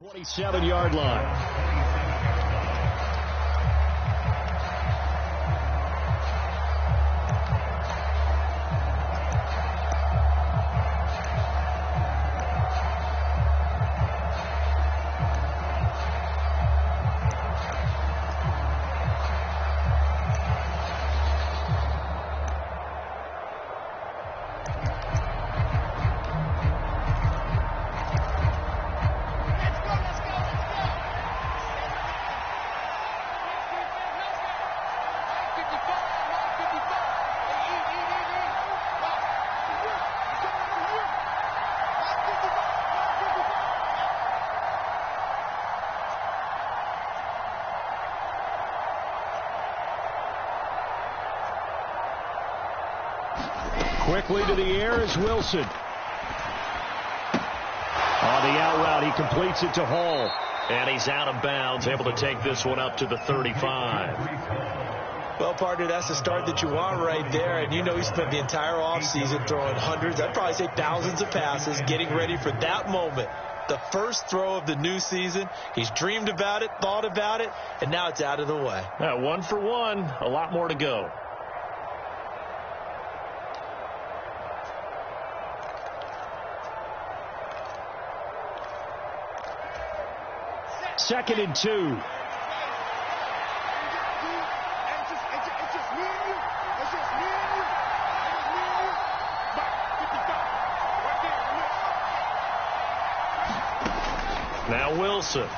27-yard line. Quickly to the air is Wilson. On the out route, he completes it to Hall. And he's out of bounds, able to take this one up to the 35. Well, partner, that's the start that you want right there. And you know he spent the entire offseason throwing hundreds, I'd probably say thousands of passes, getting ready for that moment. The first throw of the new season. He's dreamed about it, thought about it, and now it's out of the way. 1 for 1, a lot more to go. Second and 2. Now Wilson.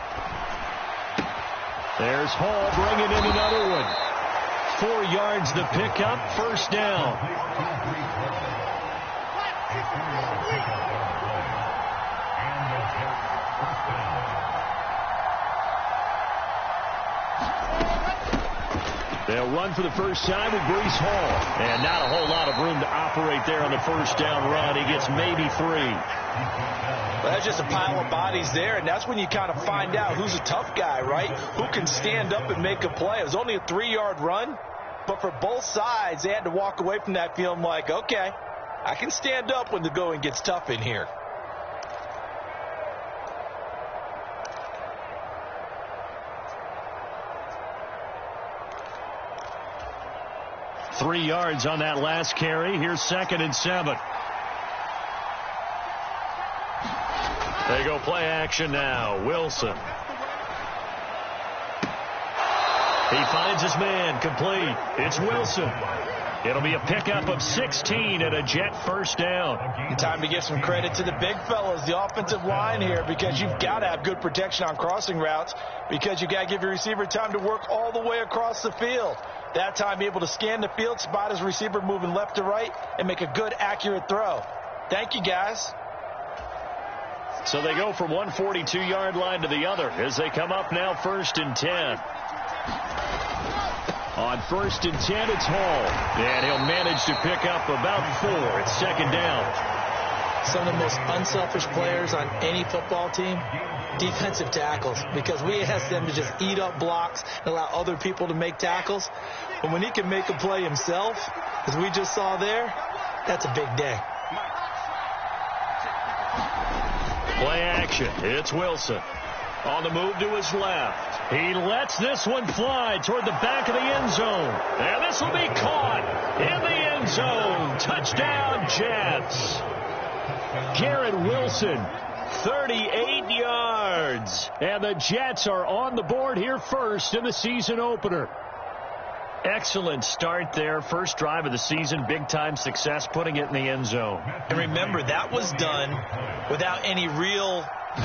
There's Hall bringing in another one. 4 yards to pick up, first down. They'll run for the first time with Breece Hall. And not a whole lot of room to operate there on the first down run. He gets maybe 3. Well, that's just a pile of bodies there, and that's when you kind of find out who's a tough guy, right? Who can stand up and make a play. It was only a 3-yard run, but for both sides, they had to walk away from that feeling like, okay, I can stand up when the going gets tough in here. Three yards on that last carry. Here's second and 7. They go play action now. Wilson. He finds his man, complete. It's Wilson. It'll be a pickup of 16 and a Jet first down. Time to give some credit to the big fellas, the offensive line here, because you've got to have good protection on crossing routes, because you've got to give your receiver time to work all the way across the field. That time, be able to scan the field, spot his receiver moving left to right, and make a good, accurate throw. Thank you, guys. So they go from one 42-yard line to the other as they come up now first and 10. On first and 10, it's Hall. And he'll manage to pick up about 4. It's second down. Some of the most unselfish players on any football team, defensive tackles, because we ask them to just eat up blocks and allow other people to make tackles. But when he can make a play himself, as we just saw there, that's a big day. Play action. It's Wilson. On the move to his left. He lets this one fly toward the back of the end zone. And this will be caught in the end zone. Touchdown, Jets. Garrett Wilson, 38 yards. And the Jets are on the board here first in the season opener. Excellent start there. First drive of the season. Big-time success putting it in the end zone. And remember, that was done without any real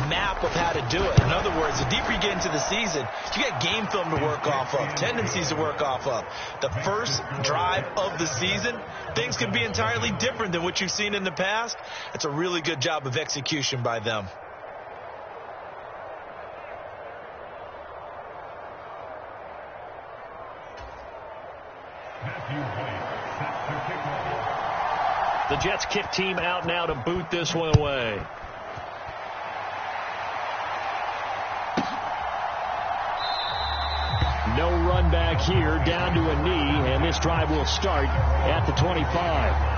map of how to do it. In other words, the deeper you get into the season, you got game film to work off of, tendencies to work off of. The first drive of the season, things can be entirely different than what you've seen in the past. It's a really good job of execution by them. The Jets kick team out now to boot this one away. No run back here, down to a knee, and this drive will start at the 25.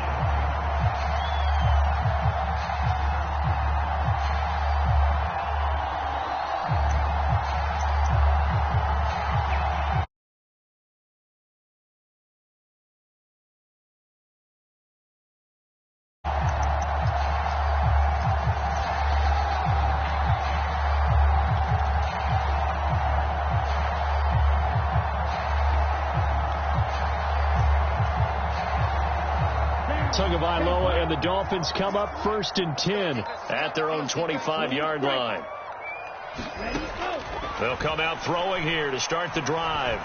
Tagovailoa, and the Dolphins come up 1st and 10 at their own 25-yard line. They'll come out throwing here to start the drive.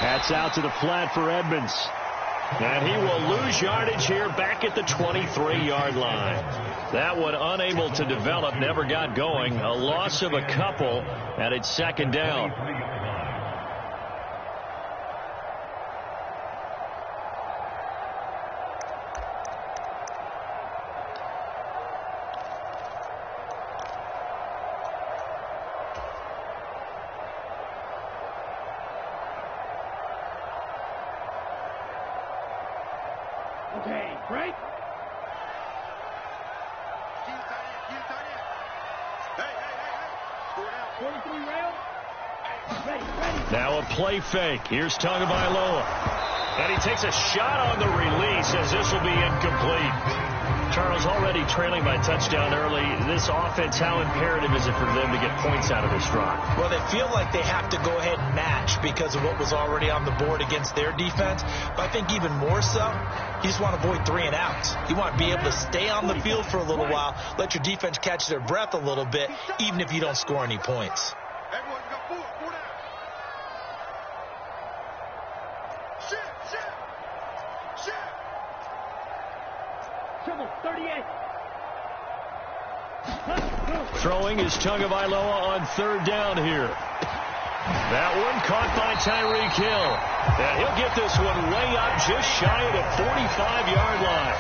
That's out to the flat for Edmonds. And he will lose yardage here back at the 23-yard line. That one unable to develop, never got going. A loss of a couple, and it's 2nd down. Okay, break. Now a play fake. Here's Tagovailoa. And he takes a shot on the release as this will be incomplete. Charles, already trailing by touchdown early. This offense, how imperative is it for them to get points out of this drive? Well, they feel like they have to go ahead and match because of what was already on the board against their defense. But I think even more so, you just want to avoid 3 and outs. You want to be able to stay on the field for a little while, let your defense catch their breath a little bit, even if you don't score any points. Everyone's got 4 down. Shift. Triple 38. Throwing is Tagovailoa on 3rd down here. That one caught by Tyreek Hill. And he'll get this one way up just shy of the 45-yard line.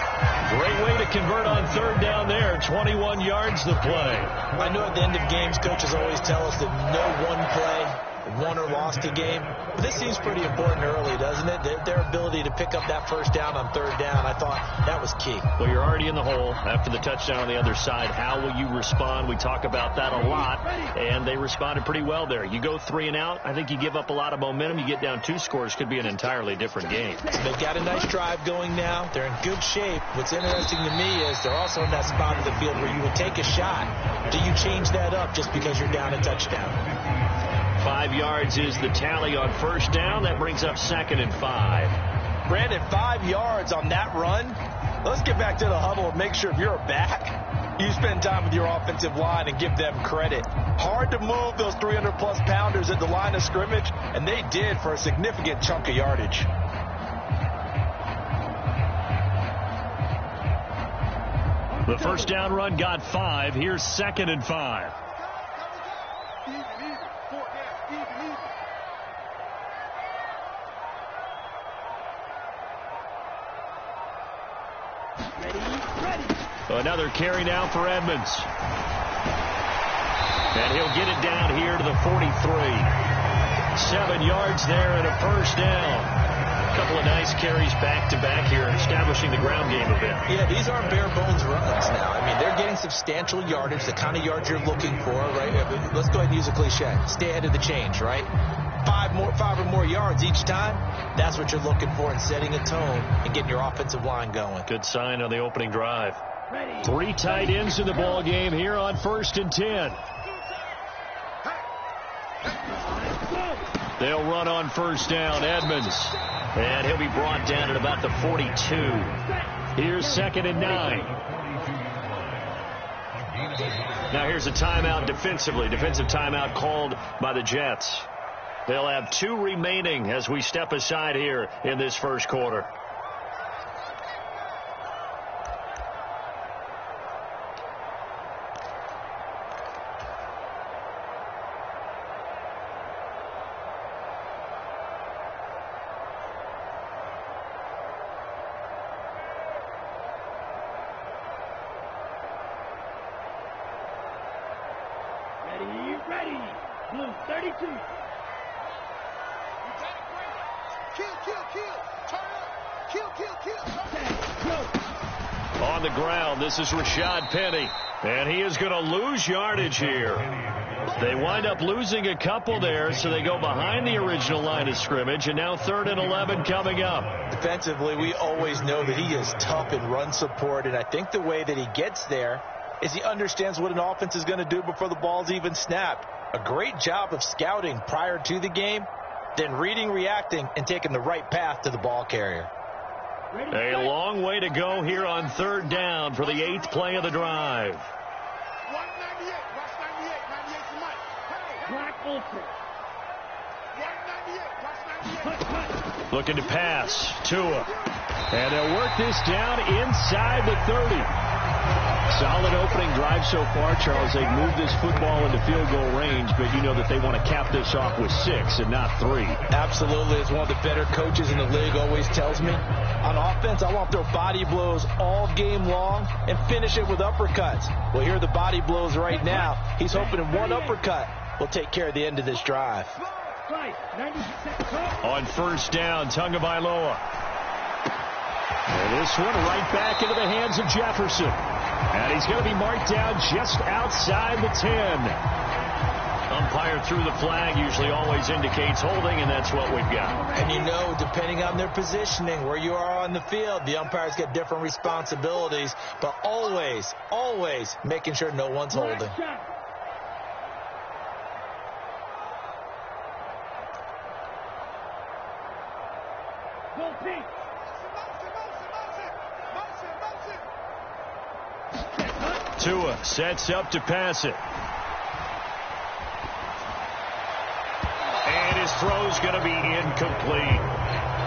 Great way to convert on 3rd down there. 21 yards to play. I know at the end of games, coaches always tell us that no one play won or lost a game. But this seems pretty important early, doesn't it? Their ability to pick up that 1st down on 3rd down, I thought that was key. Well, you're already in the hole after the touchdown on the other side. How will you respond? We talk about that a lot, and they responded pretty well there. You go 3 and out, I think you give up a lot of momentum. You get down 2 scores, could be an entirely different game. So they've got a nice drive going now. They're in good shape. What's interesting to me is they're also in that spot of the field where you would take a shot. Do you change that up just because you're down a touchdown? 5 yards is the tally on 1st down. That brings up 2nd and 5. Brandon, 5 yards on that run. Let's get back to the huddle and make sure if you're a back, you spend time with your offensive line and give them credit. Hard to move those 300-plus pounders at the line of scrimmage, and they did for a significant chunk of yardage. The 1st down run got 5. Here's 2nd and 5. Another carry now for Edmonds. And he'll get it down here to the 43. 7 yards there and a 1st down. A couple of nice carries back-to-back here, establishing the ground game a bit. Yeah, these aren't bare-bones runs now. I mean, they're getting substantial yardage, the kind of yards you're looking for, right? Let's go ahead and use a cliche. Stay ahead of the change, right? 5 or more yards each time. That's what you're looking for in setting a tone and getting your offensive line going. Good sign on the opening drive. 3 tight ends in the ball game here on 1st and 10. They'll run on 1st down. Edmonds. And he'll be brought down at about the 42. Here's 2nd and 9. Now here's a timeout defensively. Defensive timeout called by the Jets. They'll have 2 remaining as we step aside here in this 1st quarter. Ready. Blue 32. Kill. Turn up. Kill. On the ground, this is Rashad Penny. And he is going to lose yardage here. They wind up losing a couple there, so they go behind the original line of scrimmage, and now 3rd and 11 coming up. Defensively, we always know that he is tough in run support, and I think the way that he gets there is he understands what an offense is going to do before the ball's even snapped. A great job of scouting prior to the game, then reading, reacting, and taking the right path to the ball carrier. A long way to go here on third down for the 8th play of the drive. 198. Watch 98. 98 to Mike. Black Ultra. 198. Watch 98. Looking to pass. Tua. And they'll work this down inside the 30. Solid opening drive so far, Charles. They've moved this football into field goal range, but you know that they want to cap this off with 6 and not 3. Absolutely. As one of the better coaches in the league always tells me, on offense, I want to throw body blows all game long and finish it with uppercuts. Well, here are the body blows right now. He's hoping in one uppercut will take care of the end of this drive. On first down, Tagovailoa. And this one right back into the hands of Jefferson. And he's going to be marked down just outside the 10. Umpire threw the flag, usually always indicates holding, and that's what we've got. And you know, depending on their positioning, where you are on the field, the umpires get different responsibilities, but always, always making sure no one's holding. Tua sets up to pass it. And his throw's going to be incomplete.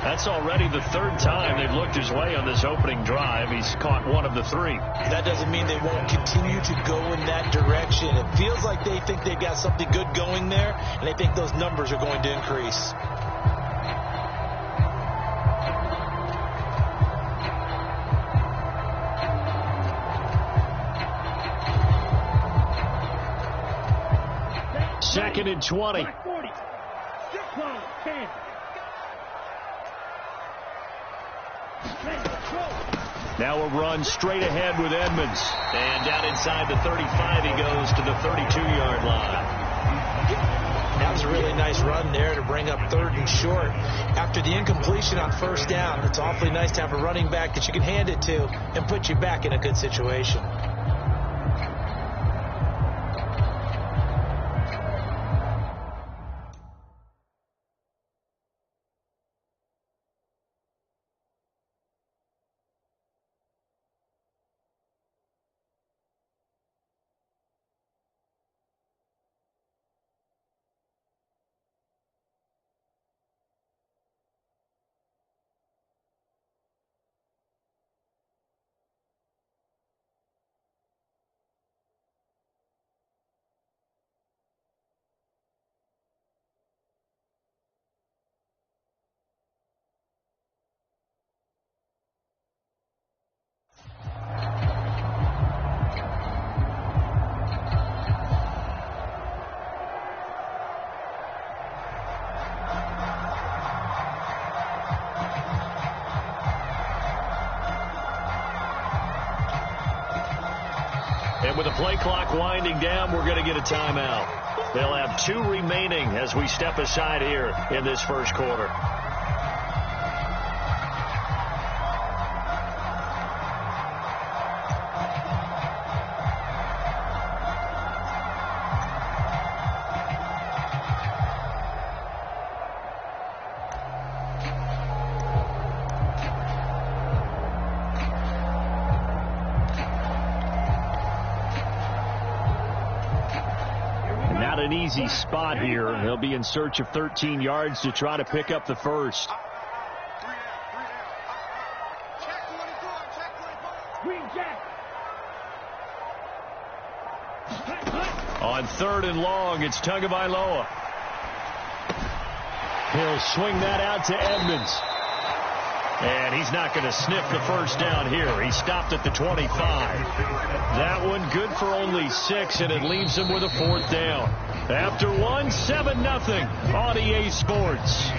That's already the 3rd time they've looked his way on this opening drive. He's caught one of the 3. That doesn't mean they won't continue to go in that direction. It feels like they think they've got something good going there, and they think those numbers are going to increase. Second and 20. Now a run straight ahead with Edmonds. And down inside the 35, he goes to the 32-yard line. That was a really nice run there to bring up 3rd and short. After the incompletion on first down, it's awfully nice to have a running back that you can hand it to and put you back in a good situation. And with the play clock winding down, we're going to get a timeout. They'll have 2 remaining as we step aside here in this first quarter. An easy spot here. He'll be in search of 13 yards to try to pick up the first. On 3rd and long, it's Tagovailoa. He'll swing that out to Edmonds. And he's not going to sniff the first down here. He stopped at the 25. That one good for only 6, and it leaves him with a 4th down. After 1, 7-0 on EA Sports.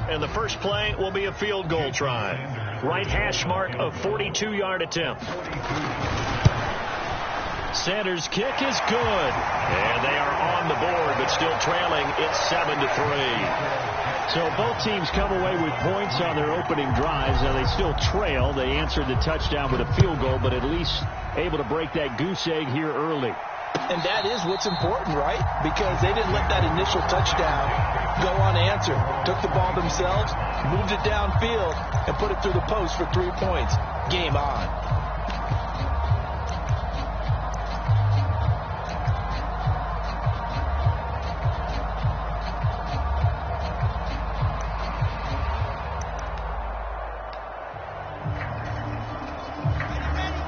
And the first play will be a field goal try. Right hash mark of 42-yard attempt. Sanders' kick is good. And they are on the board, but still trailing. It's 7-3. So both teams come away with points on their opening drives. Now they still trail. They answered the touchdown with a field goal, but at least able to break that goose egg here early. And that is what's important, right? Because they didn't let that initial touchdown go unanswered. Took the ball themselves, moved it downfield, and put it through the post for 3 points. Game on.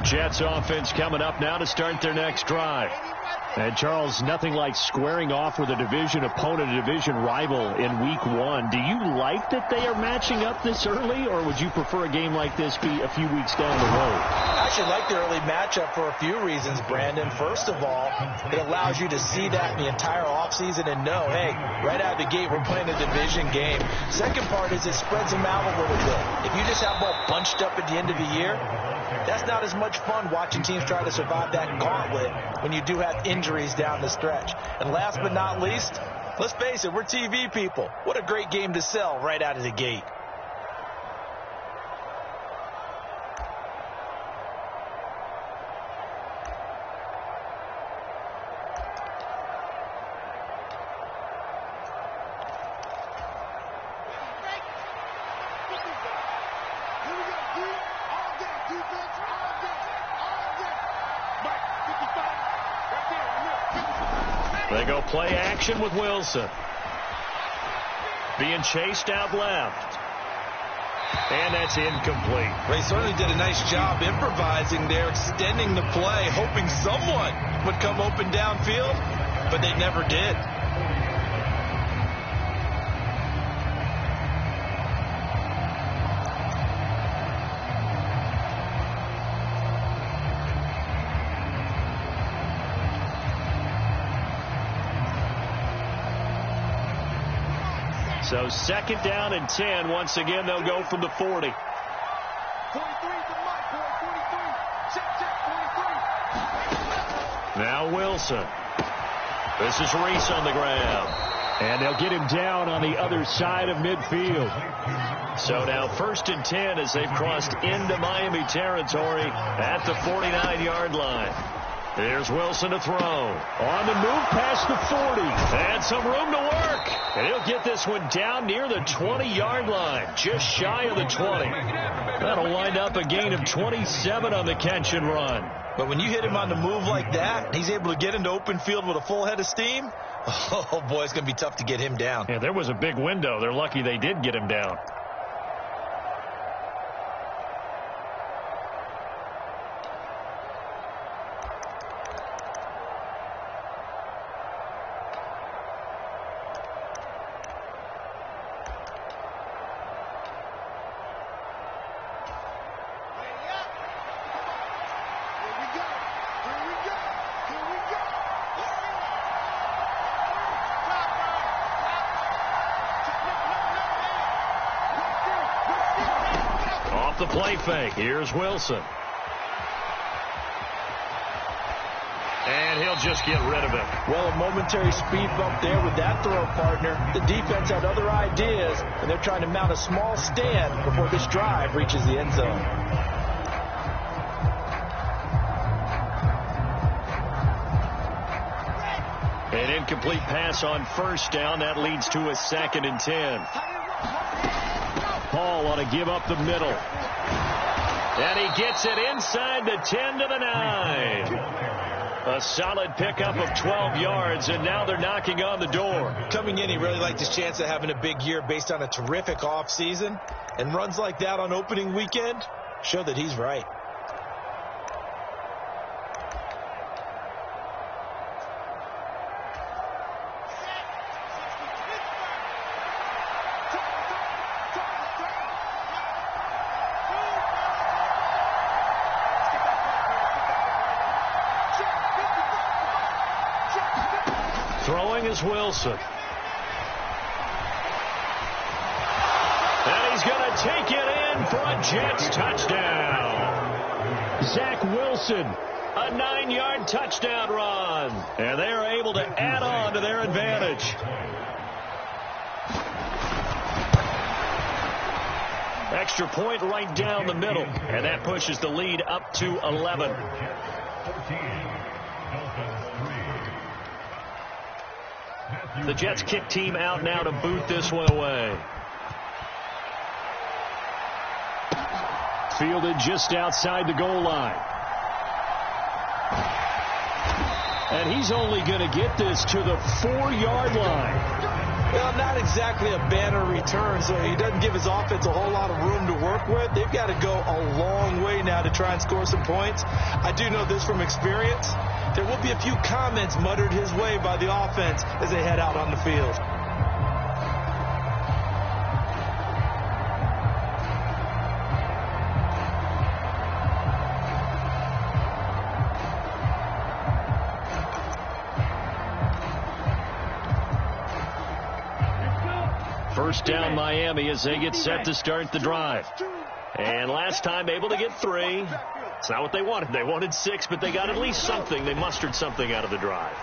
Jets offense coming up now to start their next drive. And, Charles, nothing like squaring off with a division opponent, a division rival in week one. Do you like that they are matching up this early, or would you prefer a game like this be a few weeks down the road? I actually like the early matchup for a few reasons, Brandon. First of all, it allows you to see that in the entire offseason and know, hey, right out of the gate, we're playing a division game. Second part is it spreads them out a little bit. If you just have them all bunched up at the end of the year, that's not as much fun watching teams try to survive that gauntlet when you do have injuries down the stretch. And last but not least, let's face it, we're TV people. What a great game to sell right out of the gate. They go play action with Wilson. Being chased out left. And that's incomplete. Ray certainly did a nice job improvising there, extending the play, hoping someone would come open downfield, but they never did. So second down and 10. Once again, they'll go from the 40. 43 to Mike, boy. 43. Check, 43. Now Wilson. This is Reese on the ground. And they'll get him down on the other side of midfield. So now first and 10 as they've crossed into Miami territory at the 49-yard line. Here's Wilson to throw. On the move past the 40. And some room to work. And he'll get this one down near the 20-yard line. Just shy of the 20. That'll wind up a gain of 27 on the catch and run. But when you hit him on the move like that, he's able to get into open field with a full head of steam. Oh, boy, it's going to be tough to get him down. Yeah, there was a big window. They're lucky they did get him down. The play fake. Here's Wilson. And he'll just get rid of it. Well, a momentary speed bump there with that throw, partner. The defense had other ideas, and they're trying to mount a small stand before this drive reaches the end zone. An incomplete pass on first down. That leads to a second and 10. Paul ought to give up the middle. And he gets it inside the 10 to the 9. A solid pickup of 12 yards, and now they're knocking on the door. Coming in, he really liked his chance of having a big year based on a terrific offseason. And runs like that on opening weekend show that he's right. Throwing is Wilson. And he's going to take it in for a Jets touchdown. Zach Wilson, a 9-yard touchdown run. And they are able to add on to their advantage. Extra point right down the middle. And that pushes the lead up to 11. The Jets kick team out now to boot this one away. Fielded just outside the goal line. And he's only going to get this to the 4-yard line. Well, not exactly a banner return, so he doesn't give his offense a whole lot of room to work with. They've got to go a long way now to try and score some points. I do know this from experience. There will be a few comments muttered his way by the offense as they head out on the field. First down Miami as they get set to start the drive. And last time able to get 3. It's not what they wanted. They wanted 6, but they got at least something. They mustered something out of the drive.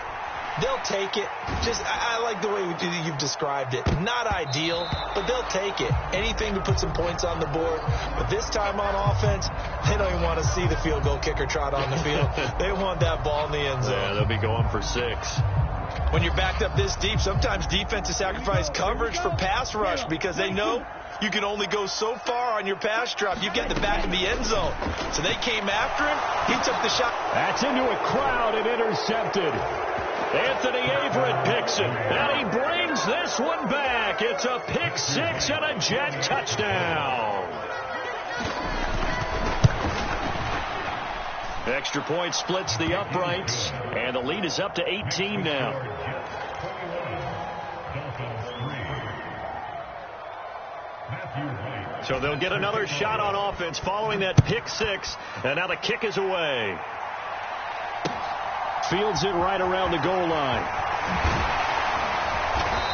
They'll take it. I like the way you've described it. Not ideal, but they'll take it. Anything to put some points on the board. But this time on offense, they don't even want to see the field goal kicker trot on the field. They want that ball in the end zone. Yeah, they'll be going for 6. When you're backed up this deep, sometimes defenses sacrifice coverage for pass rush because they know you can only go so far on your pass drop. You get the back of the end zone. So they came after him. He took the shot. That's into a crowd and intercepted. Anthony Averett picks it, and he brings this one back. It's a pick 6 and a Jet touchdown. Extra point splits the uprights, and the lead is up to 18 now. So they'll get another shot on offense following that pick 6, and now the kick is away. Fields it right around the goal line.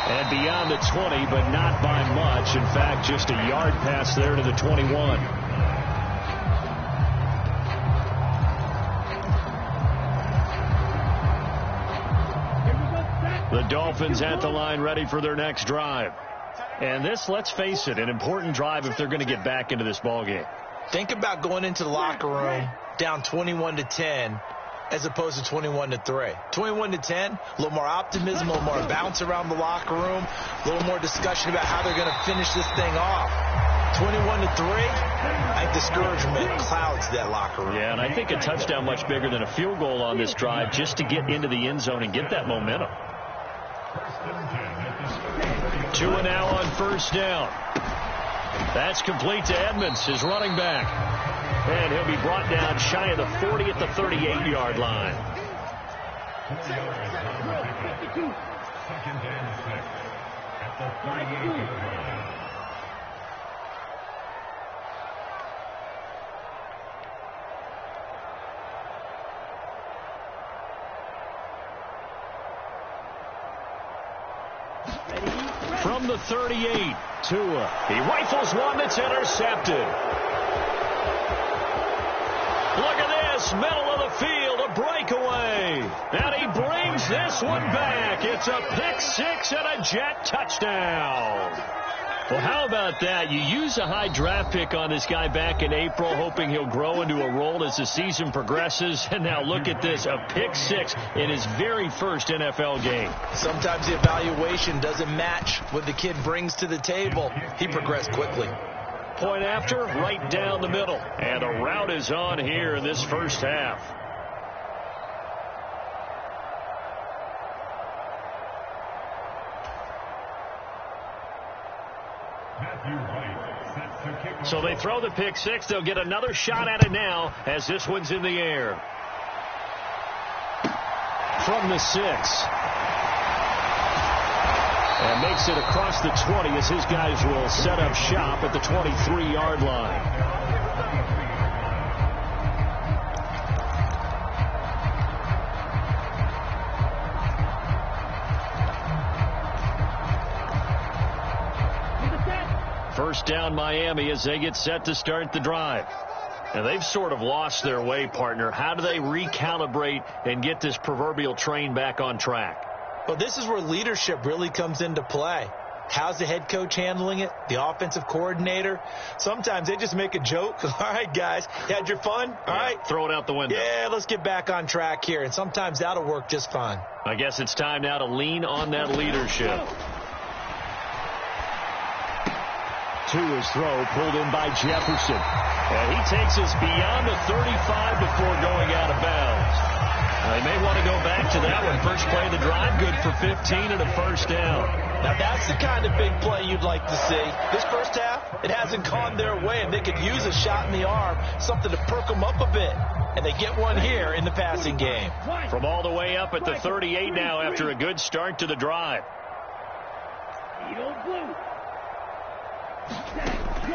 And beyond the 20, but not by much. In fact, just a yard pass there to the 21. The Dolphins at the line ready for their next drive. And this, let's face it, an important drive if they're going to get back into this ballgame. Think about going into the locker room down 21-10 as opposed to 21-3. 21-10, a little more optimism, a little more bounce around the locker room, a little more discussion about how they're going to finish this thing off. 21-3, I think discouragement clouds that locker room. Yeah, and I think a touchdown much bigger than a field goal on this drive just to get into the end zone and get that momentum. 2 now on first down. That's complete to Edmonds, his running back. And he'll be brought down shy of the 40 at the 38-yard line. From the 38, Tua. He rifles one that's intercepted. Look at this, middle of the field, a breakaway. And he brings this one back. It's a pick 6 and a Jet touchdown. Well, how about that? You use a high draft pick on this guy back in April, hoping he'll grow into a role as the season progresses. And now look at this, a pick 6 in his very first NFL game. Sometimes the evaluation doesn't match what the kid brings to the table. He progressed quickly. Point after, right down the middle. And the route is on here in this first half. So they throw the pick 6. They'll get another shot at it now as this one's in the air. From the 6. And makes it across the 20 as his guys will set up shop at the 23-yard line. First down Miami as they get set to start the drive. And they've sort of lost their way, partner. How do they recalibrate and get this proverbial train back on track? Well, this is where leadership really comes into play. How's the head coach handling it? The offensive coordinator? Sometimes they just make a joke. All right, guys, you had your fun? All right. Throw it out the window. Yeah, let's get back on track here. And sometimes that'll work just fine. I guess it's time now to lean on that leadership. To his throw, pulled in by Jefferson. And he takes us beyond the 35 before going out of bounds. They may want to go back to that one. First play of the drive, good for 15 and a first down. Now, that's the kind of big play you'd like to see. This first half, it hasn't gone their way, and they could use a shot in the arm, something to perk them up a bit. And they get one here in the passing game. From all the way up at the 38 now after a good start to the drive.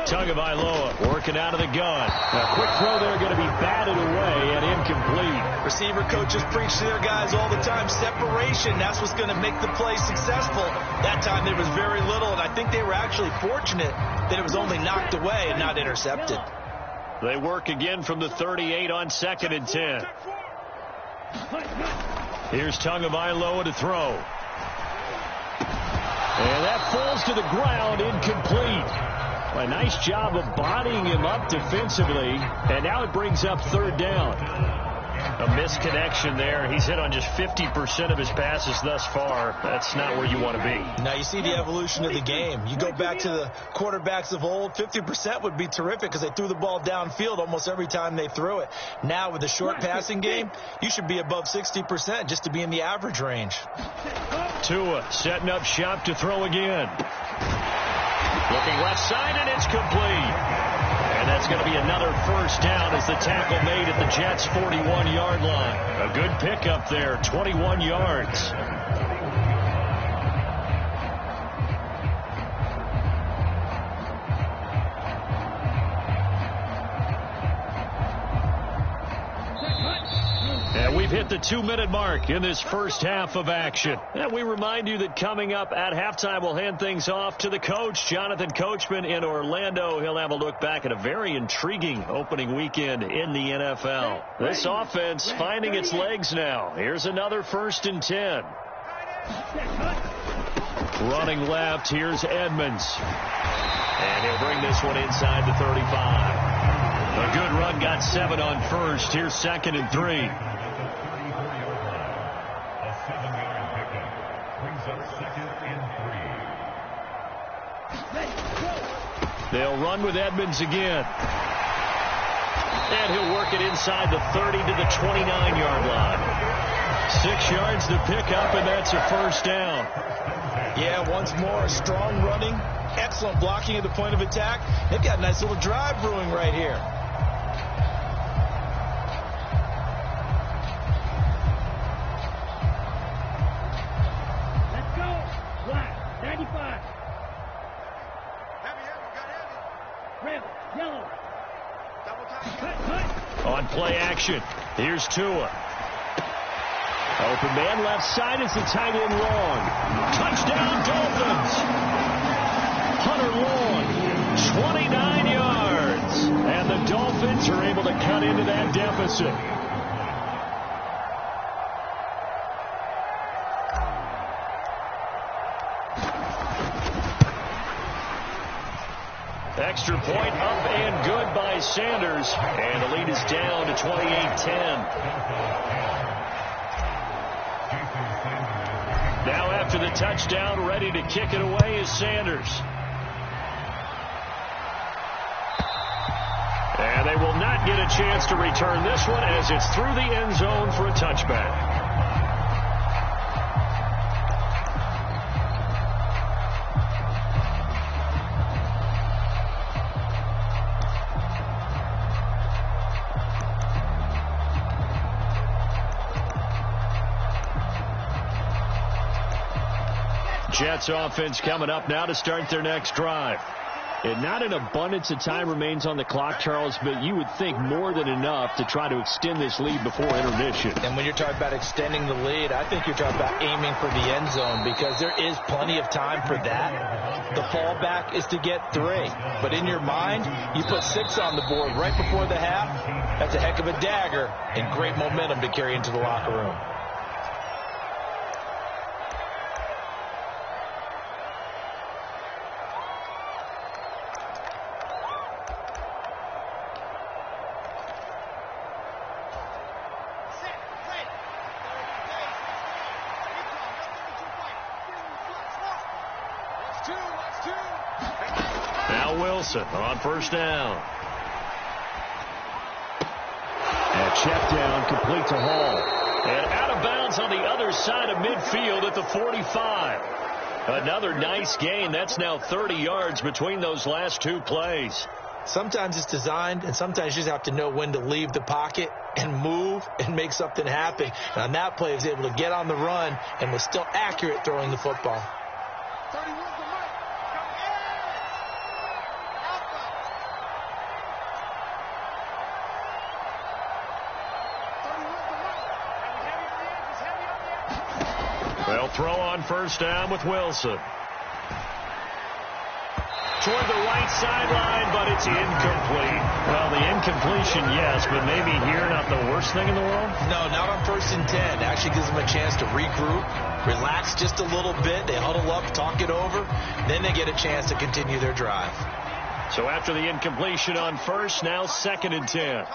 Tagovailoa working out of the gun. A quick throw there going to be batted away and incomplete. Receiver coaches preach to their guys all the time. Separation, that's what's going to make the play successful. That time there was very little, and I think they were actually fortunate that it was only knocked away and not intercepted. They work again from the 38 on 2nd and 10. Here's Tagovailoa to throw. And that falls to the ground, incomplete. A nice job of bodying him up defensively. And now it brings up 3rd down. A misconnection there. He's hit on just 50% of his passes thus far. That's not where you want to be. Now you see the evolution of the game. You go back to the quarterbacks of old, 50% would be terrific because they threw the ball downfield almost every time they threw it. Now with the short passing game, you should be above 60% just to be in the average range. Tua setting up shop to throw again. Looking left side, and it's complete. And that's going to be another first down as the tackle made at the Jets' 41-yard line. A good pickup there, 21 yards. And we've hit the 2-minute mark in this first half of action. And we remind you that coming up at halftime, we'll hand things off to the coach, Jonathan Coachman in Orlando. He'll have a look back at a very intriguing opening weekend in the NFL. This offense finding its legs now. Here's another 1st and 10. Running left, here's Edmonds. And he'll bring this one inside the 35. A good run, got 7 on first. Here's 2nd and 3. They'll run with Edmonds again. And he'll work it inside the 30 to the 29-yard line. 6 yards to pick up, and that's a first down. Yeah, once more, strong running, excellent blocking at the point of attack. They've got a nice little drive brewing right here. Let's go. Black, 95. Red, yellow. Cut. On play action, here's Tua. Open man left side, it's the tight end Long. Touchdown Dolphins. Hunter Long, 29 yards. And the Dolphins are able to cut into that deficit. Extra point up and good by Sanders. And the lead is down to 28-10. Now after the touchdown, ready to kick it away is Sanders. And they will not get a chance to return this one as it's through the end zone for a touchback. Jets offense coming up now to start their next drive. And not an abundance of time remains on the clock, Charles, but you would think more than enough to try to extend this lead before intermission. And when you're talking about extending the lead, I think you're talking about aiming for the end zone because there is plenty of time for that. The fallback is to get 3. But in your mind, you put 6 on the board right before the half. That's a heck of a dagger and great momentum to carry into the locker room. Now Wilson on first down. And check down, complete to Hall. And out of bounds on the other side of midfield at the 45. Another nice gain. That's now 30 yards between those last two plays. Sometimes it's designed, and sometimes you just have to know when to leave the pocket and move and make something happen. And on that play, he was able to get on the run and was still accurate throwing the football. They'll throw on first down with Wilson. Toward the right sideline, but it's incomplete. Well, the incompletion, yes, but maybe here not the worst thing in the world? No, not on 1st and 10. Actually gives them a chance to regroup, relax just a little bit. They huddle up, talk it over. Then they get a chance to continue their drive. So after the incompletion on first, now 2nd and 10.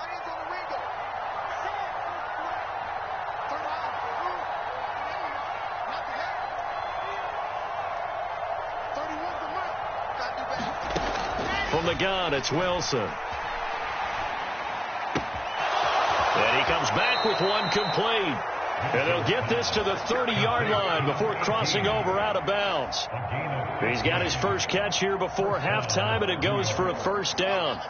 From the gun, it's Wilson. And he comes back with one complete. And he'll get this to the 30-yard line before crossing over out of bounds. He's got his first catch here before halftime, and it goes for a first down.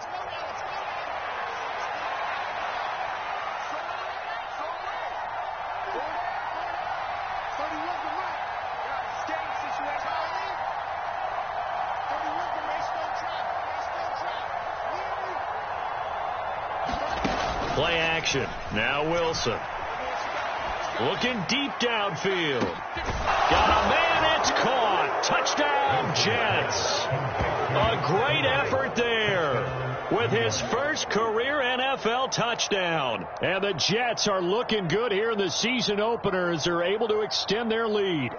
Play action. Now Wilson. Looking deep downfield. Got a man. It's caught. Touchdown, Jets. A great effort there with his first career NFL touchdown. And the Jets are looking good here in the season opener as they're able to extend their lead.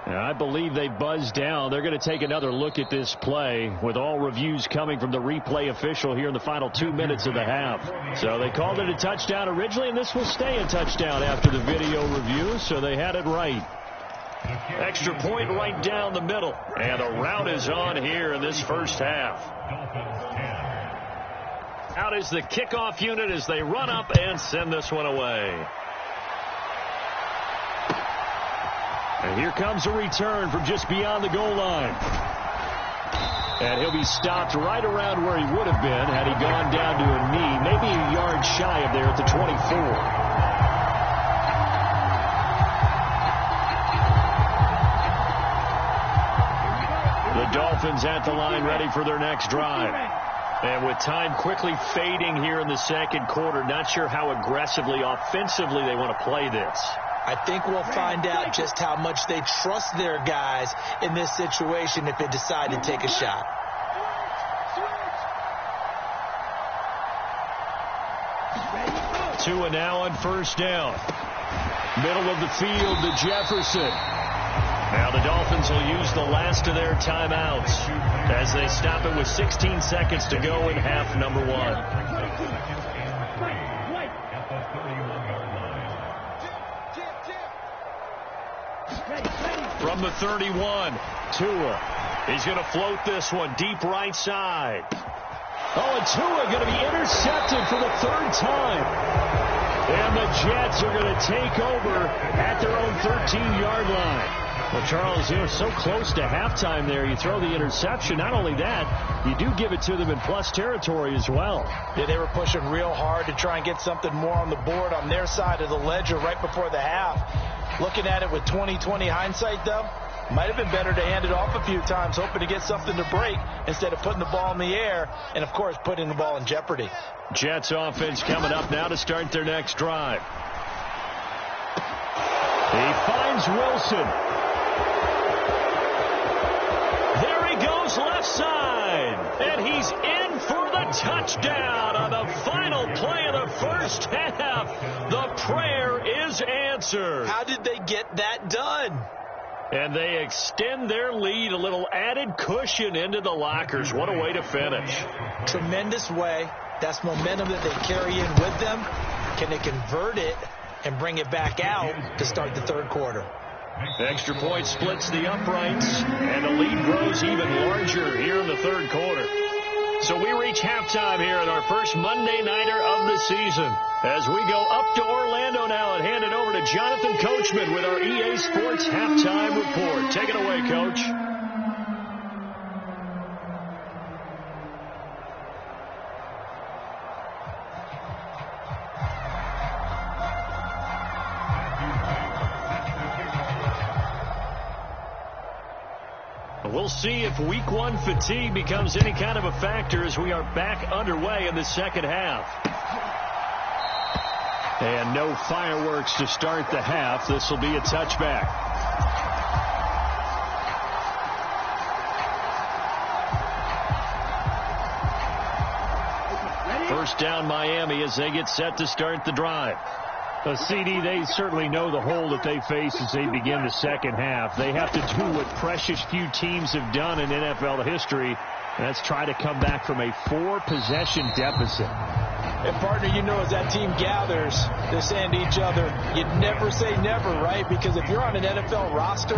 And I believe they buzzed down. They're going to take another look at this play with all reviews coming from the replay official here in the final 2 minutes of the half. So they called it a touchdown originally, and this will stay a touchdown after the video review, so they had it right. Extra point right down the middle, and the route is on here in this first half. Out is the kickoff unit as they run up and send this one away. And here comes a return from just beyond the goal line. And he'll be stopped right around where he would have been had he gone down to a knee, maybe a yard shy of there at the 24. The Dolphins at the line ready for their next drive. And with time quickly fading here in the second quarter, not sure how aggressively, offensively they want to play this. I think we'll find out just how much they trust their guys in this situation if they decide to take a shot. Tua now on first down. Middle of the field to Jefferson. Now the Dolphins will use the last of their timeouts as they stop it with 16 seconds to go in half number one. From the 31, Tua. He's going to float this one deep right side. Oh, and Tua going to be intercepted for the third time. And the Jets are going to take over at their own 13-yard line. Well, Charles, you know, so close to halftime there, you throw the interception. Not only that, you do give it to them in plus territory as well. Yeah, they were pushing real hard to try and get something more on the board on their side of the ledger right before the half. Looking at it with 20/20 hindsight, though, might have been better to hand it off a few times, hoping to get something to break instead of putting the ball in the air and, of course, putting the ball in jeopardy. Jets offense coming up now to start their next drive. He finds Wilson. There he goes left side. And he's in for the touchdown on the final play of the first half. The prayer is answered. How did they get that done? And they extend their lead, a little added cushion into the lockers. What a way to finish. Tremendous way. That's momentum that they carry in with them. Can they convert it and bring it back out to start the third quarter? Extra point splits the uprights, and the lead grows even larger here in the third quarter. So we reach halftime here at our first Monday Nighter of the season. As we go up to Orlando now and hand it over to Jonathan Coachman with our EA Sports Halftime Report. Take it away, Coach. We'll see if week one fatigue becomes any kind of a factor as we are back underway in the second half. And no fireworks to start the half. This will be a touchback. First down Miami as they get set to start the drive. CD, they certainly know the hole that they face as they begin the second half. They have to do what precious few teams have done in NFL history, and that's try to come back from a 4-possession deficit. And, partner, you know, as that team gathers, they're saying to each other, you never say never, right? Because if you're on an NFL roster,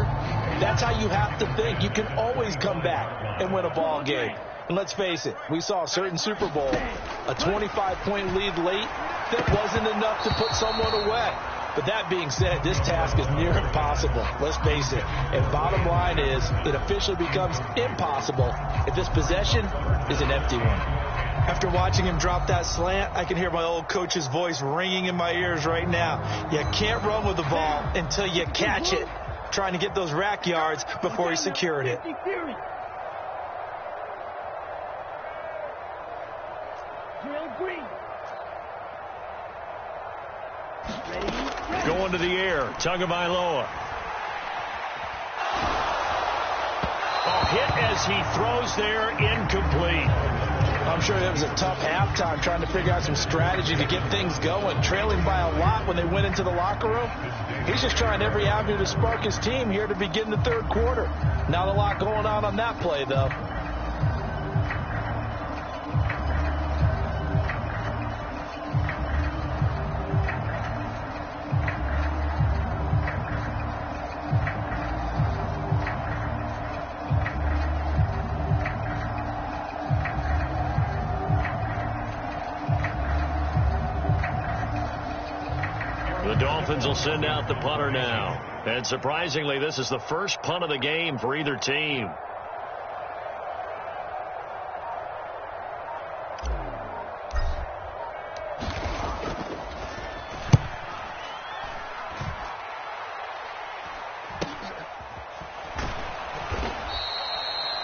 that's how you have to think. You can always come back and win a ball game. And let's face it, we saw a certain Super Bowl, a 25-point lead late, that wasn't enough to put someone away. But that being said, this task is near impossible. Let's face it. And bottom line is, it officially becomes impossible if this possession is an empty one. After watching him drop that slant, I can hear my old coach's voice ringing in my ears right now. You can't run with the ball until you catch it. Trying to get those rack yards before he secured it. Going to the air, Tagovailoa. Hit as he throws there, incomplete. I'm sure that was a tough halftime trying to figure out some strategy to get things going. Trailing by a lot when they went into the locker room. He's just trying every avenue to spark his team here to begin the third quarter. Not a lot going on that play, though. The Dolphins will send out the punter now. And surprisingly, this is the first punt of the game for either team.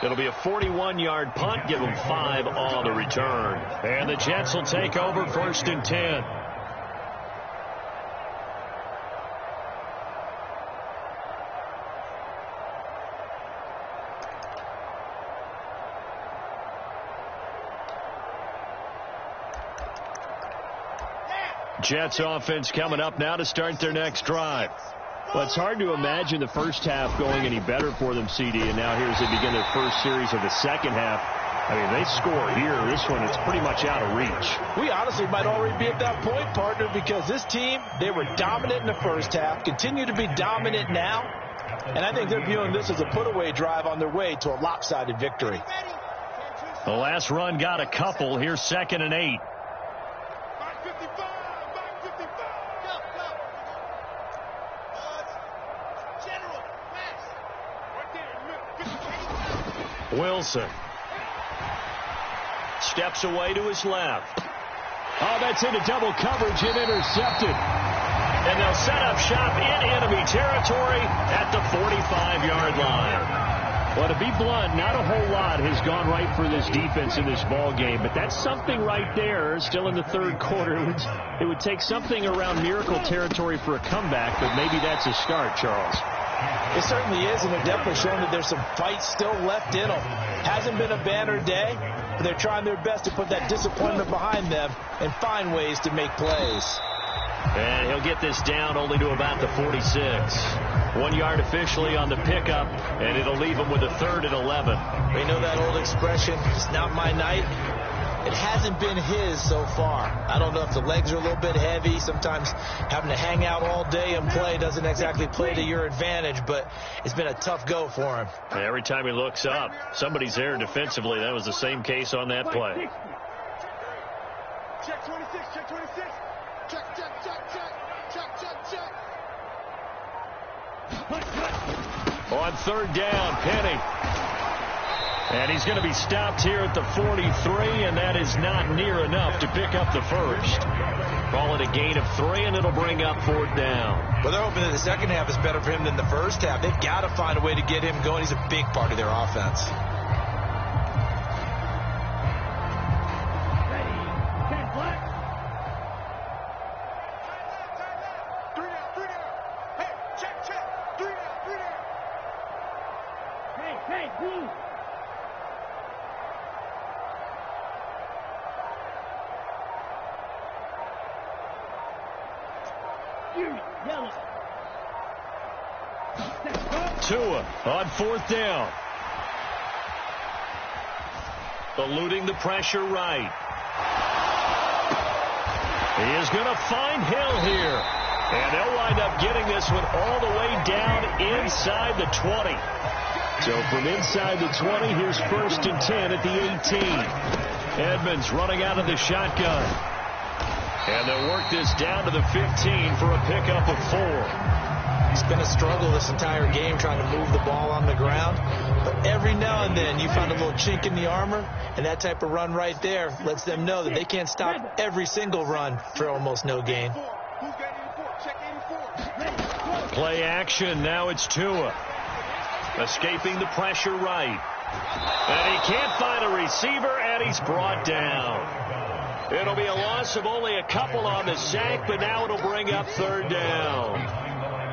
It'll be a 41-yard punt. Give them 5 on the return. And the Jets will take over 1st and 10. Jets offense coming up now to start their next drive. Well, it's hard to imagine the first half going any better for them, CD, and now here as they begin their first series of the second half. I mean, they score here. This one, it's pretty much out of reach. We honestly might already be at that point, partner, because this team, they were dominant in the first half, continue to be dominant now, and I think they're viewing this as a put-away drive on their way to a lopsided victory. The last run got a couple. Here's 2nd and 8. Wilson steps away to his left. Oh, that's into double coverage and intercepted. And they'll set up shop in enemy territory at the 45-yard line. Well, to be blunt, not a whole lot has gone right for this defense in this ball game, but that's something right there. Still in the third quarter. It would take something around miracle territory for a comeback, but maybe that's a start, Charles. It certainly is, and they're definitely showing that there's some fight still left in them. Hasn't been a banner day, but they're trying their best to put that disappointment behind them and find ways to make plays. And he'll get this down only to about the 46. 1 yard officially on the pickup, and it'll leave him with a 3rd and 11. We know that old expression, it's not my night. It hasn't been his so far. I don't know if the legs are a little bit heavy. Sometimes having to hang out all day and play doesn't exactly play to your advantage, but it's been a tough go for him. Every time he looks up, somebody's there defensively. That was the same case on that play. Check 26, check 26. Check, check, check, check. Check, check, check. On third down, Penny. And he's going to be stopped here at the 43, and that is not near enough to pick up the first. Call it a gain of 3, and it'll bring up fourth down. Well, they're hoping that the second half is better for him than the first half. They've got to find a way to get him going. He's a big part of their offense. Tua on fourth down. Eluding the pressure right. He is going to find Hill here. And they'll wind up getting this one all the way down inside the 20. So from inside the 20, here's 1st and 10 at the 18. Edmonds running out of the shotgun. And they'll work this down to the 15 for a pickup of 4. It's been a struggle this entire game trying to move the ball on the ground. But every now and then you find a little chink in the armor, and that type of run right there lets them know that they can't stop every single run for almost no gain. Who's got 84? Check 84. Play action. Now it's Tua. Escaping the pressure right. And he can't find a receiver, and he's brought down. It'll be a loss of only a couple on the sack, but now it'll bring up third down.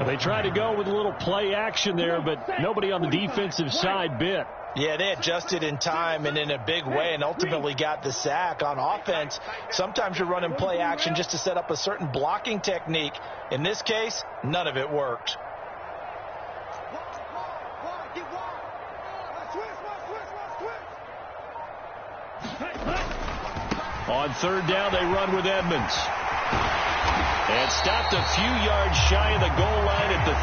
They tried to go with a little play action there, but nobody on the defensive side bit. Yeah, they adjusted in time and in a big way and ultimately got the sack. On offense, sometimes you're running play action just to set up a certain blocking technique. In this case, none of it worked. On third down, they run with Edmonds. And stopped a few yards shy of the goal line at the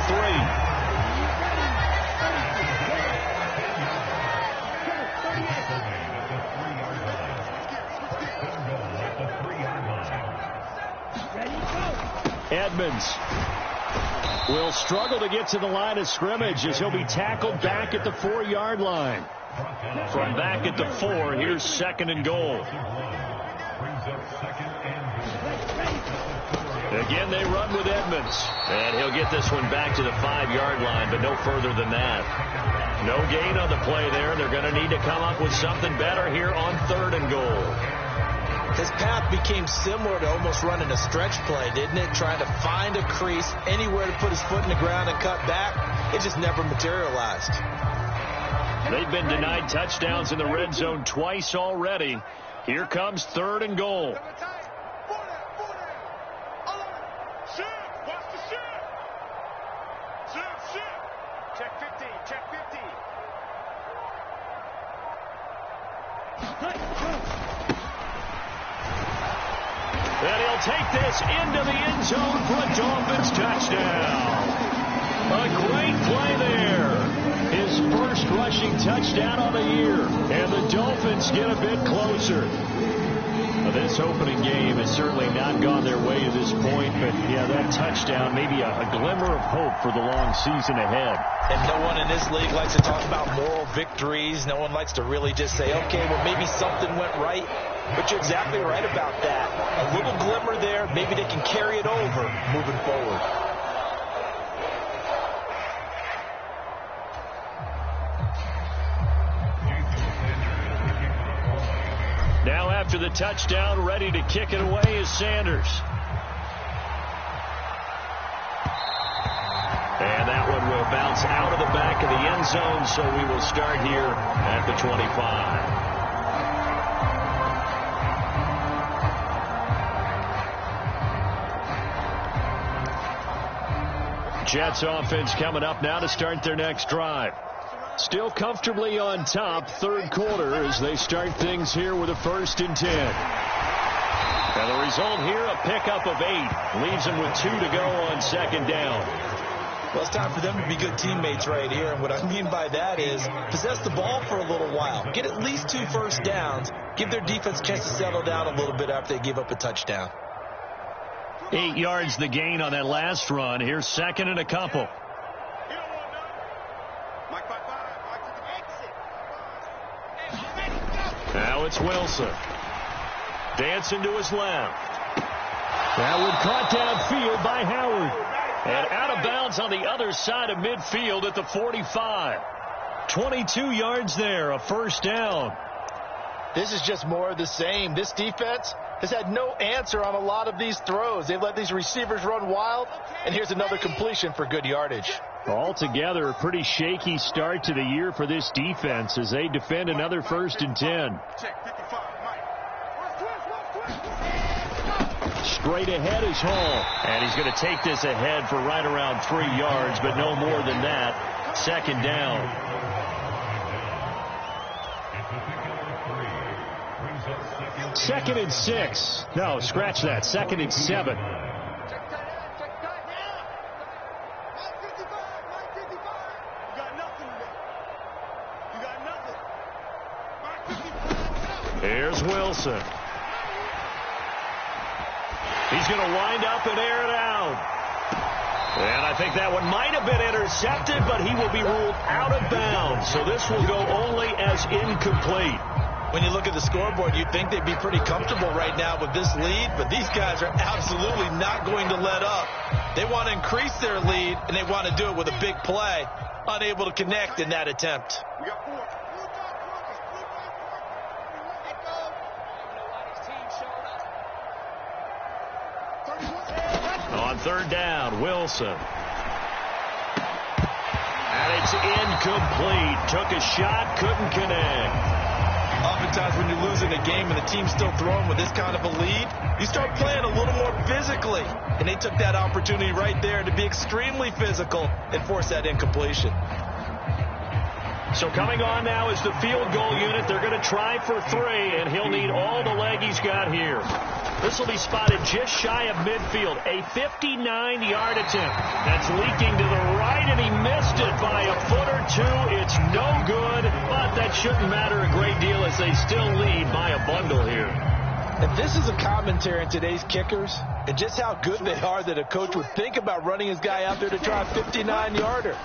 3. Edmonds will struggle to get to the line of scrimmage as he'll be tackled back at the 4-yard line. From back at the 4, here's 2nd and goal. Again, they run with Edmonds. And he'll get this one back to the 5-yard line, but no further than that. No gain on the play there. They're going to need to come up with something better here on 3rd and goal. His path became similar to almost running a stretch play, didn't it? Trying to find a crease, anywhere to put his foot in the ground and cut back. It just never materialized. They've been denied touchdowns in the red zone twice already. Here comes 3rd and goal. Check 50, check 50. And he'll take this into the end zone for a Dolphins touchdown. A great play there. His first rushing touchdown on the year. And the Dolphins get a bit closer. This opening game has certainly not gone their way to this point, but yeah, that touchdown, maybe a glimmer of hope for the long season ahead. And no one in this league likes to talk about moral victories. No one likes to really just say, okay, well, maybe something went right. But you're exactly right about that. A little glimmer there, maybe they can carry it over moving forward. Now after the touchdown, ready to kick it away is Sanders. And that one will bounce out of the back of the end zone, so we will start here at the 25. Jets offense coming up now to start their next drive. Still comfortably on top, third quarter, as they start things here with a 1st and 10. And the result here, a pickup of 8. Leaves them with 2 to go on 2nd down. Well, it's time for them to be good teammates right here. And what I mean by that is possess the ball for a little while. Get at least 2 first downs. Give their defense a chance to settle down a little bit after they give up a touchdown. 8 yards the gain on that last run. Here's 2nd and a couple. Now it's Wilson. Dancing to his left. That one caught downfield by Howard. And out of bounds on the other side of midfield at the 45. 22 yards there, a 1st down. This is just more of the same. This defense has had no answer on a lot of these throws. They've let these receivers run wild, and here's another completion for good yardage. Altogether, a pretty shaky start to the year for this defense as they defend another 1st and 10. Straight ahead is Hall. And he's going to take this ahead for right around 3 yards, but no more than that. 2nd down. 2nd and 6. No, scratch that. 2nd and 7. Here's Wilson. He's going to wind up and air it out. And I think that one might have been intercepted, but he will be ruled out of bounds. So this will go only as incomplete. When you look at the scoreboard, you'd think they'd be pretty comfortable right now with this lead, but these guys are absolutely not going to let up. They want to increase their lead, and they want to do it with a big play. Unable to connect in that attempt. On 3rd down, Wilson. And it's incomplete. Took a shot, couldn't connect. Oftentimes when you're losing a game and the team's still throwing with this kind of a lead, you start playing a little more physically. And they took that opportunity right there to be extremely physical and force that incompletion. So coming on now is the field goal unit. They're going to try for 3, and he'll need all the leg he's got here. This will be spotted just shy of midfield. A 59-yard attempt. That's leaking to the right, and he missed it by a foot or 2. It's no good, but that shouldn't matter a great deal as they still lead by a bundle here. And this is a commentary in today's kickers and just how good they are that a coach would think about running his guy out there to try a 59-yarder.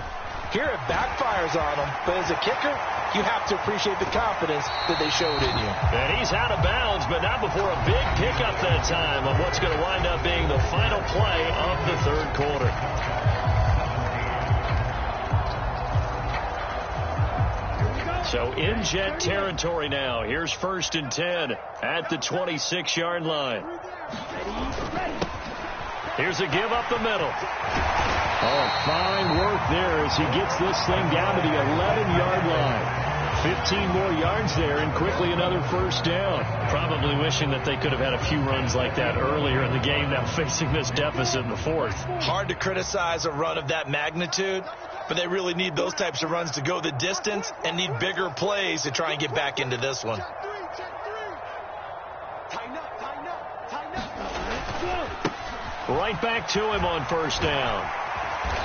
Here it backfires on him, but as a kicker, you have to appreciate the confidence that they showed in you. And he's out of bounds, but not before a big pickup that time of what's going to wind up being the final play of the 3rd quarter. So in Jet territory now. Here's 1st and 10 at the 26-yard line. Here's a give up the middle. Oh, fine work there as he gets this thing down to the 11-yard line. 15 more yards there and quickly another 1st down. Probably wishing that they could have had a few runs like that earlier in the game, now facing this deficit in the 4th. Hard to criticize a run of that magnitude, but they really need those types of runs to go the distance and need bigger plays to try and get back into this one. Right back to him on 1st down.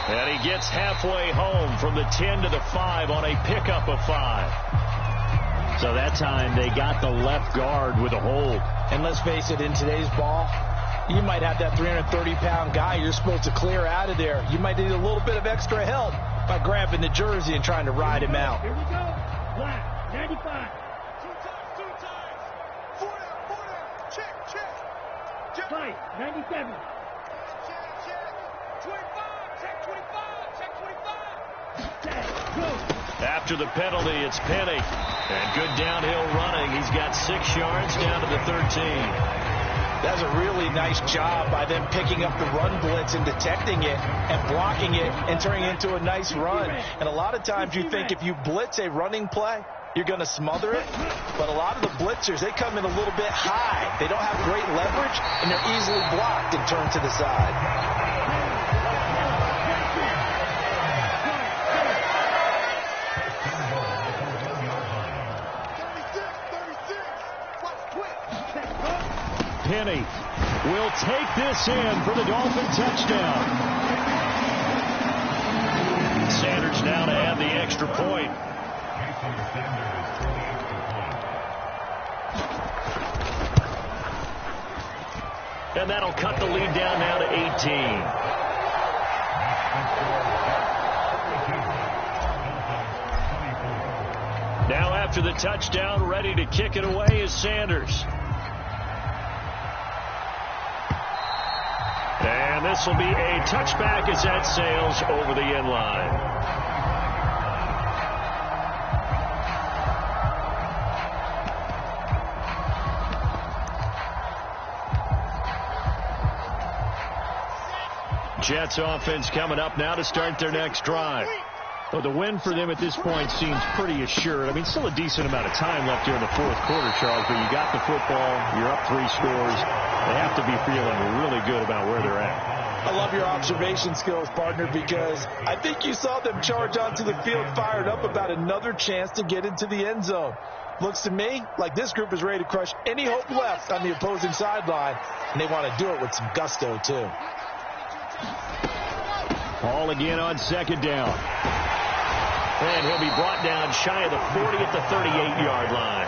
And he gets halfway home from the 10 to the 5 on a pickup of 5. So that time they got the left guard with a hold. And let's face it, in today's ball, you might have that 330-pound guy you're supposed to clear out of there. You might need a little bit of extra help by grabbing the jersey and trying to ride him out. Here we go. Black, 95. Two times. Four down. Check. Fight, 97. Check. 25. Check 25. Check 25. Go. After the penalty, it's Penny. And good downhill running. He's got 6 yards down to the 13. That's a really nice job by them picking up the run blitz and detecting it and blocking it and turning it into a nice run. And a lot of times you think if you blitz a running play, you're going to smother it. But a lot of the blitzers, they come in a little bit high. They don't have great leverage, and they're easily blocked and turned to the side. Penny will take this in for the Dolphin touchdown. Sanders now to add the extra point. And that'll cut the lead down now to 18. Now after the touchdown, ready to kick it away is Sanders. And this will be a touchback as that sails over the end line. Jets offense coming up now to start their next drive. Well, the win for them at this point seems pretty assured. I mean, still a decent amount of time left here in the fourth quarter, Charles, but you got the football, you're up 3 scores. They have to be feeling really good about where they're at. I love your observation skills, partner, because I think you saw them charge onto the field fired up about another chance to get into the end zone. Looks to me like this group is ready to crush any hope left on the opposing sideline, and they want to do it with some gusto, too. Ball again on second down. And he'll be brought down shy of the 40 at the 38-yard line.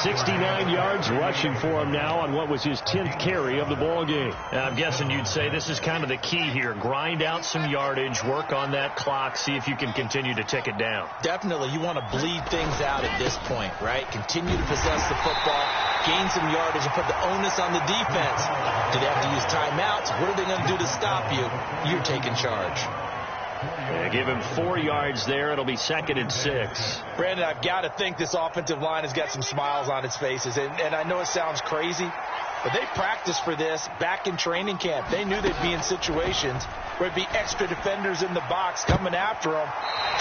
69 yards rushing for him now on what was his 10th carry of the ball game. And I'm guessing you'd say this is kind of the key here. Grind out some yardage, work on that clock, see if you can continue to tick it down. Definitely. You want to bleed things out at this point, right? Continue to possess the football, gain some yardage, and put the onus on the defense. Do they have to use timeouts? What are they going to do to stop you? You're taking charge. Yeah, give him 4 yards there. It'll be 2nd and 6. Brandon, I've got to think this offensive line has got some smiles on its faces. And I know it sounds crazy, but they practiced for this back in training camp. They knew they'd be in situations where it'd be extra defenders in the box coming after them,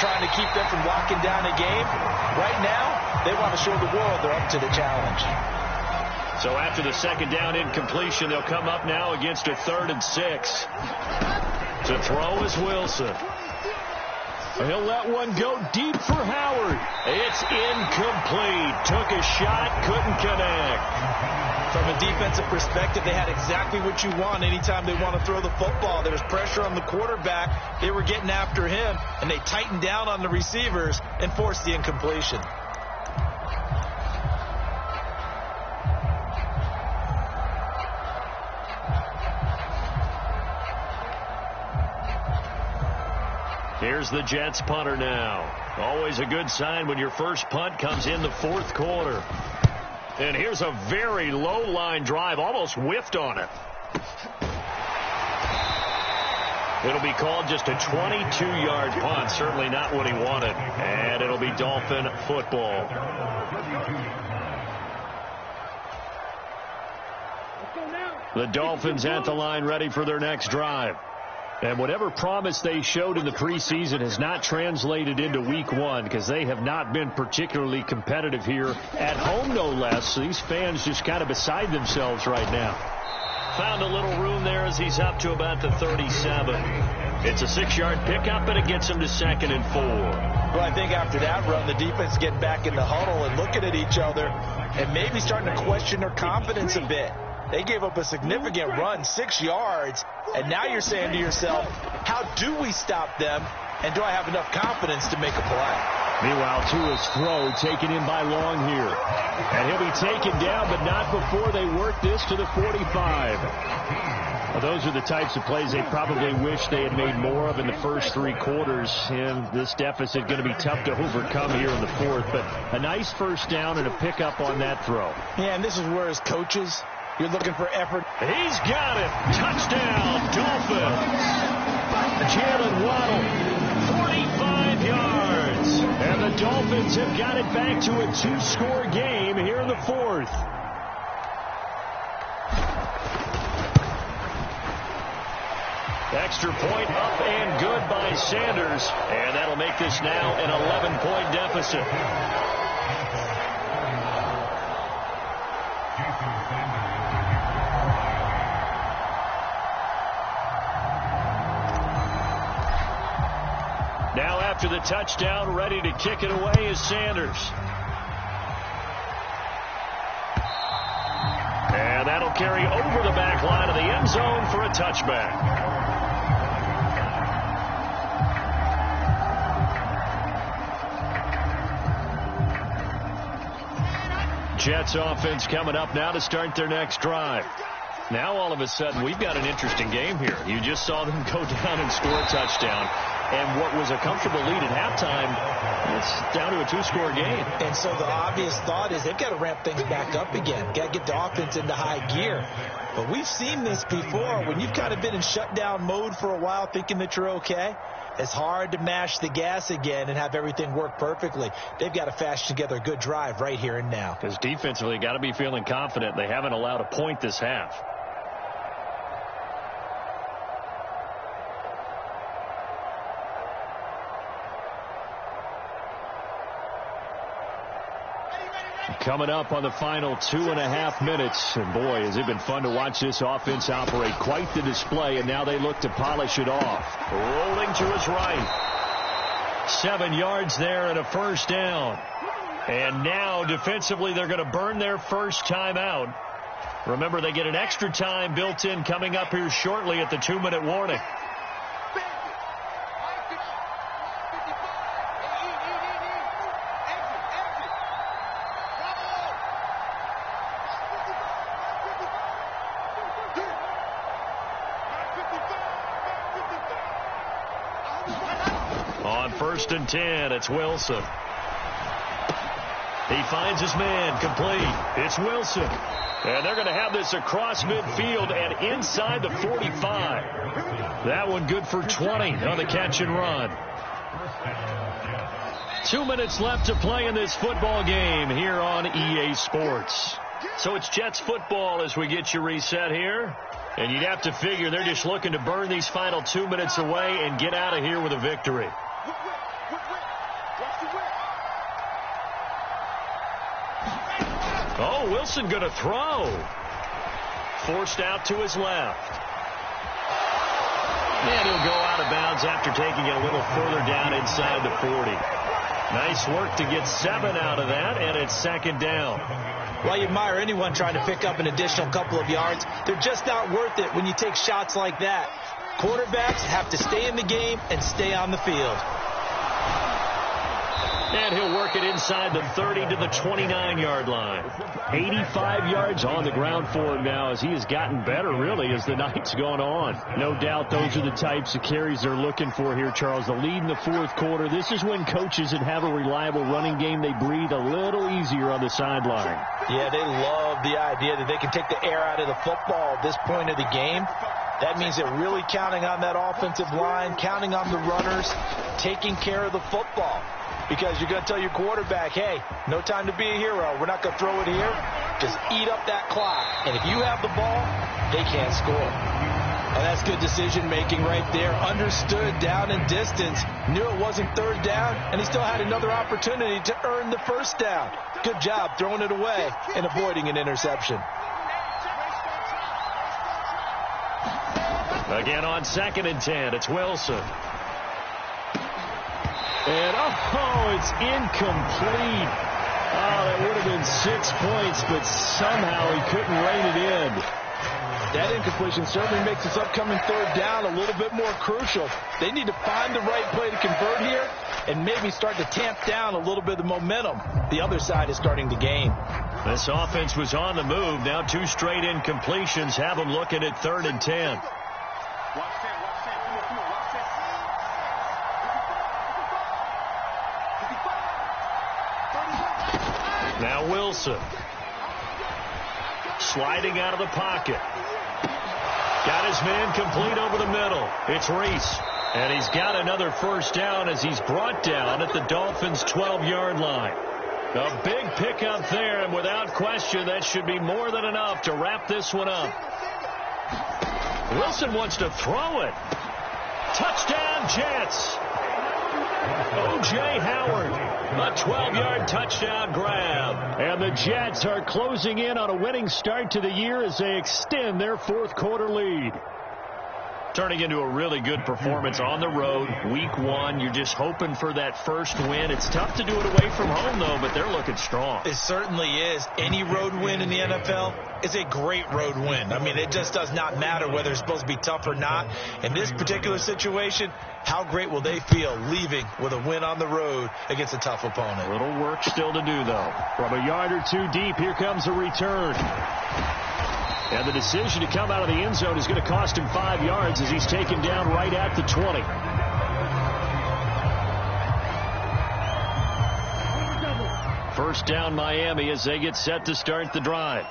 trying to keep them from locking down a game. Right now, they want to show the world they're up to the challenge. So after the second down incompletion, they'll come up now against a 3rd and 6. To throw is Wilson. He'll let one go deep for Howard. It's incomplete. Took a shot, couldn't connect. From a defensive perspective, they had exactly what you want anytime they want to throw the football. There was pressure on the quarterback. They were getting after him, and they tightened down on the receivers and forced the incompletion. Here's the Jets punter now. Always a good sign when your first punt comes in the fourth quarter. And here's a very low line drive, almost whiffed on it. It'll be called just a 22-yard punt, certainly not what he wanted. And it'll be Dolphin football. The Dolphins at the line ready for their next drive. And whatever promise they showed in the preseason has not translated into week 1 because they have not been particularly competitive here at home, no less. So these fans just kind of beside themselves right now. Found a little room there as he's up to about the 37. It's a 6-yard pickup, and it gets him to 2nd and 4. Well, I think after that run, the defense getting back in the huddle and looking at each other and maybe starting to question their confidence a bit. They gave up a significant run, 6 yards, and now you're saying to yourself, how do we stop them, and do I have enough confidence to make a play? Meanwhile, Tua's throw taken in by Long here. And he'll be taken down, but not before they work this to the 45. Well, those are the types of plays they probably wish they had made more of in the first 3 quarters. And this deficit going to be tough to overcome here in the fourth. But a nice first down and a pickup on that throw. Yeah, and this is where as coaches, you're looking for effort. He's got it. Touchdown, Dolphins. Jalen Waddle, 45 yards. And the Dolphins have got it back to a 2-score game here in the fourth. Extra point up and good by Sanders. And that'll make this now an 11-point deficit. Now after the touchdown, ready to kick it away is Sanders. And that'll carry over the back line of the end zone for a touchback. Jets offense coming up now to start their next drive. Now all of a sudden we've got an interesting game here. You just saw them go down and score a touchdown. And what was a comfortable lead at halftime, it's down to a two-score game. And so the obvious thought is they've got to ramp things back up again. Got to get the offense into high gear. But we've seen this before. When you've kind of been in shutdown mode for a while thinking that you're okay, it's hard to mash the gas again and have everything work perfectly. They've got to fashion together a good drive right here and now. Because defensively, got to be feeling confident. They haven't allowed a point this half. Coming up on the final 2.5 minutes. And boy, has it been fun to watch this offense operate. Quite the display, and now they look to polish it off. Rolling to his right. 7 yards there and a first down. And now defensively they're going to burn their first timeout. Remember, they get an extra time built in coming up here shortly at the 2-minute warning. On 1st and 10, it's Wilson. He finds his man, complete. It's Wilson. And they're going to have this across midfield and inside the 45. That one good for 20 on the catch and run. 2 minutes left to play in this football game here on EA Sports. So it's Jets football as we get you reset here. And you'd have to figure they're just looking to burn these final 2 minutes away and get out of here with a victory. Oh, Wilson going to throw. Forced out to his left. And he'll go out of bounds after taking it a little further down inside the 40. Nice work to get 7 out of that, and it's 2nd down. Well, you admire anyone trying to pick up an additional couple of yards. They're just not worth it when you take shots like that. Quarterbacks have to stay in the game and stay on the field. And he'll work it inside the 30 to the 29-yard line. 85 yards on the ground for him now as he has gotten better, really, as the night's gone on. No doubt those are the types of carries they're looking for here, Charles. The lead in the 4th quarter. This is when coaches that have a reliable running game, they breathe a little easier on the sideline. Yeah, they love the idea that they can take the air out of the football at this point of the game. That means they're really counting on that offensive line, counting on the runners, taking care of the football. Because you're going to tell your quarterback, hey, no time to be a hero. We're not going to throw it here. Just eat up that clock. And if you have the ball, they can't score. Well, that's good decision-making right there. Understood down and distance. Knew it wasn't 3rd down, and he still had another opportunity to earn the 1st down. Good job throwing it away and avoiding an interception. Again on 2nd and 10, it's Wilson. And, it's incomplete. Oh, that would have been 6 points, but somehow he couldn't rein it in. That incompletion certainly makes this upcoming 3rd down a little bit more crucial. They need to find the right play to convert here and maybe start to tamp down a little bit of the momentum the other side is starting to gain. This offense was on the move. Now 2 straight incompletions have them looking at 3rd and 10. Now Wilson. Sliding out of the pocket. Got his man complete over the middle. It's Reese. And he's got another 1st down as he's brought down at the Dolphins' 12-yard line. A big pickup there, and without question, that should be more than enough to wrap this one up. Wilson wants to throw it. Touchdown, Jets. O.J. Howard, a 12-yard touchdown grab. And the Jets are closing in on a winning start to the year as they extend their 4th quarter lead. Turning into a really good performance on the road. Week 1, you're just hoping for that first win. It's tough to do it away from home, though, but they're looking strong. It certainly is. Any road win in the NFL is a great road win. I mean, it just does not matter whether it's supposed to be tough or not. In this particular situation, how great will they feel leaving with a win on the road against a tough opponent? A little work still to do, though. From a yard or two deep, here comes a return. And the decision to come out of the end zone is going to cost him 5 yards as he's taken down right at the 20. First down Miami as they get set to start the drive.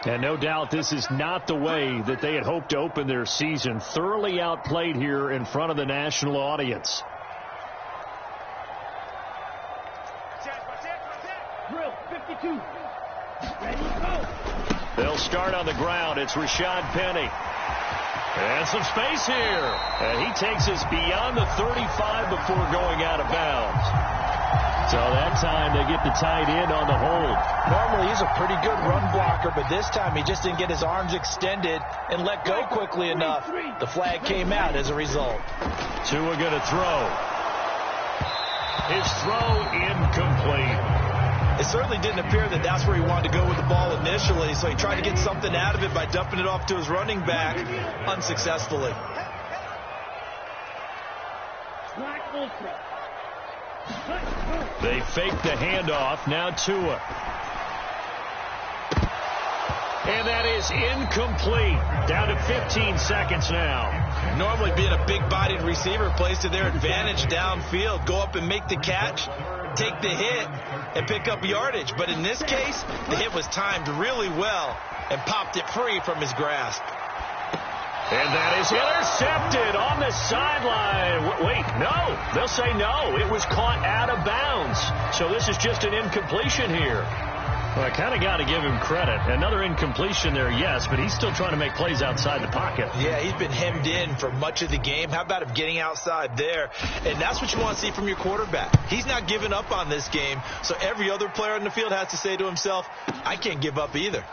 And no doubt this is not the way that they had hoped to open their season. Thoroughly outplayed here in front of the national audience. Drill 52. Ready, go. They'll start on the ground. It's Rashad Penny. And some space here. And he takes us beyond the 35 before going out of bounds. So that time they get the tight end on the hold. Normally he's a pretty good run blocker, but this time he just didn't get his arms extended and let go quickly enough. The flag came out as a result. Tua going to throw. His throw incomplete. It certainly didn't appear that that's where he wanted to go with the ball initially, so he tried to get something out of it by dumping it off to his running back unsuccessfully. They fake the handoff. Now Tua. And that is incomplete. Down to 15 seconds now. Normally being a big-bodied receiver plays to their advantage downfield. Go up and make the catch, take the hit, and pick up yardage. But in this case, the hit was timed really well and popped it free from his grasp. And that is intercepted on the sideline. Wait, no. They'll say no. It was caught out of bounds. So this is just an incompletion here. Well, I kind of got to give him credit. Another incompletion there, yes, but he's still trying to make plays outside the pocket. Yeah, he's been hemmed in for much of the game. How about him getting outside there? And that's what you want to see from your quarterback. He's not giving up on this game, so every other player on the field has to say to himself, I can't give up either.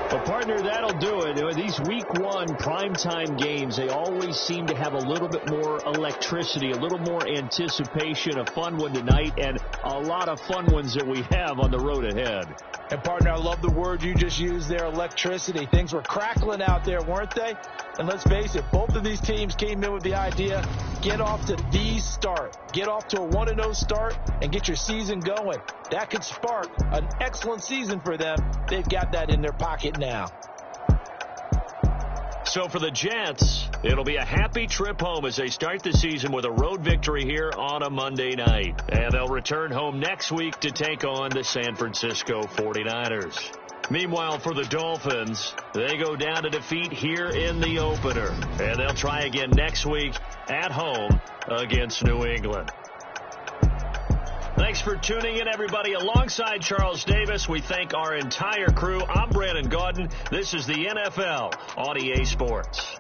Well, partner, that'll do it. These week 1 primetime games, they always seem to have a little bit more electricity, a little more anticipation. A fun one tonight, and a lot of fun ones that we have on the road ahead. And, partner, I love the word you just used there, electricity. Things were crackling out there, weren't they? And let's face it, both of these teams came in with the idea, get off to the start. Get off to a 1-0 start and get your season going. That could spark an excellent season for them. They've got that in their pocket now. So for the Jets, it'll be a happy trip home as they start the season with a road victory here on a Monday night. And they'll return home next week to take on the San Francisco 49ers. Meanwhile, for the Dolphins, they go down to defeat here in the opener. And they'll try again next week at home against New England. Thanks for tuning in, everybody. Alongside Charles Davis, we thank our entire crew. I'm Brandon Gaudin. This is the NFL on EA Sports.